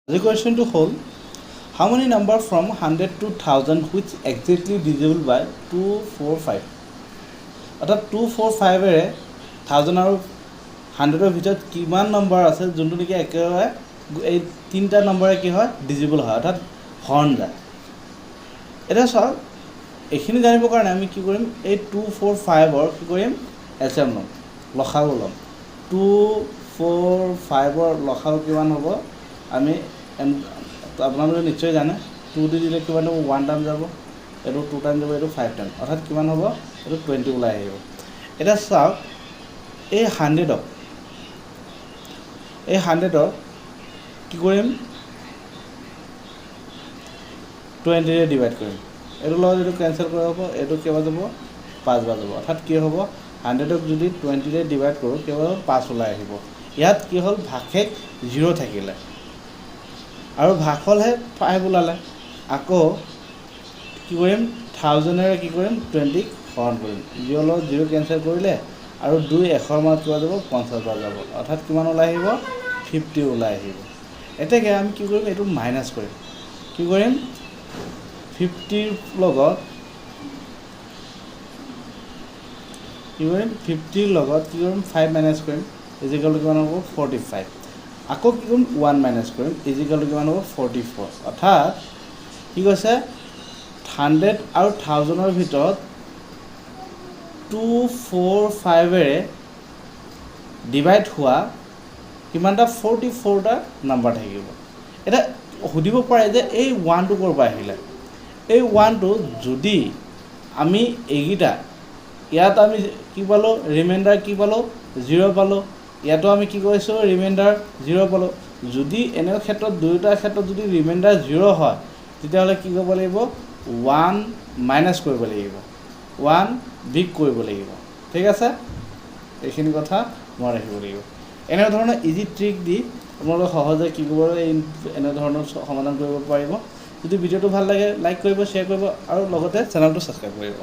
The question to hold, how many number from 100 to 1000 which exactly divisible by 245? অর্থাৎ 245 এৰে 1000 আৰু 100 ভিতৰত কিমান number আছে যোনটো নেকি একেবাৰে এই তিনটা নম্বৰে কি হয় ডিভিজিবল হয় অৰ্থাৎ হৰণ যায়। এটা চাওক এইখিনি জানিবৰ কাৰণে আমি কি কৰিম এই 245 ৰ কি কৰিম এলচিএম ল'ম লসাগু ল'ম 245 ৰ লসাগু কিমান হ'ব আমি আপোনালোকে নিশ্চয় জানে 2 দি দিলে কিমান হ'ব 1 টাইম যাব এইটো 2 টাইম যাব এইটো 5 টাইম অৰ্থাৎ কিমান হ'ব এইটো 20 ওলাই আহিব। এটা চাওক এই 100ক কি কৰিম 20 ৰে ডিভাইড কৰিম এইটো লগত যদি কেনসেল কৰা হ'ব এইটো কেবা যাব 5 বাৰ যাব অৰ্থাৎ কি হ'ব 100ক যদি 20 ৰে ডিভাইড কৰোঁ কেৱল 5 ওলাই আহিব। ইয়াত কি হ'ল ভাগশেষ 0 থাকিলে আৰু ভাগফলহে 5 ওলালে আকৌ কি কৰিম 1000 এৰে কি কৰিম 20 হৰণ কৰিম 0 লগত 0 কেনসেল কৰিলে আৰু 2 100 মান কিবা যাব 50 বাৰ যাব অৰ্থাৎ কিমান ওলাই আহিব 50 ওলাই আহিব। এতেকে আমি কি কৰিম এইটো মাইনাস কৰিম কি কৰিম 50 লগত কি কৰিম 50 লগত কি কৰিম 5 মাইনাস কৰিম ইজিক্যাল টু কিমান হ'ব 45 আকৌ কি কৰিম 1 মাইনাস কৰিম ইজিক্যাল টু কিমান হ'ব 44 অৰ্থাৎ কি কৈছে 100 আৰু 1000 ৰ ভিতৰত 245 এৰে ডিভাইড হোৱা কিমানটা 44টা নাম্বাৰ থাকিব। এটা সুধিব পাৰে যে এই 1 টো ক'ৰ পৰা আহিলে এই 1 টো যদি আমি এইগিটা ইয়াত আমি কি পালো ৰিমাইন্ডাৰ কি পালো 0 পালো ইয়াতো আমি কি কৰিছো ৰিমাইন্ডাৰ 0 পালো যদি এনে ক্ষেত্ৰত দুইটা ক্ষেত্ৰত যদি ৰিমাইন্ডাৰ 0 হয় তেতিয়াহলে কি কৰিব লাগিব 1 মাইনাস কৰিব লাগিব 1 বিগ কৰিব লাগিব। ঠিক আছে এইখিনি কথা মনত ৰাখিব লাগিব। এনে ধৰণৰ ইজি ট্ৰিক দি আপোনালোকে সহজে কি কৰিব এনে ধৰণৰ সমাধান কৰিব পাৰিব। যদি ভিডিঅ'টো ভাল লাগে লাইক কৰিব শ্বেয়াৰ কৰিব আৰু লগতে চেনেলটো সাবস্ক্ৰাইব কৰিব।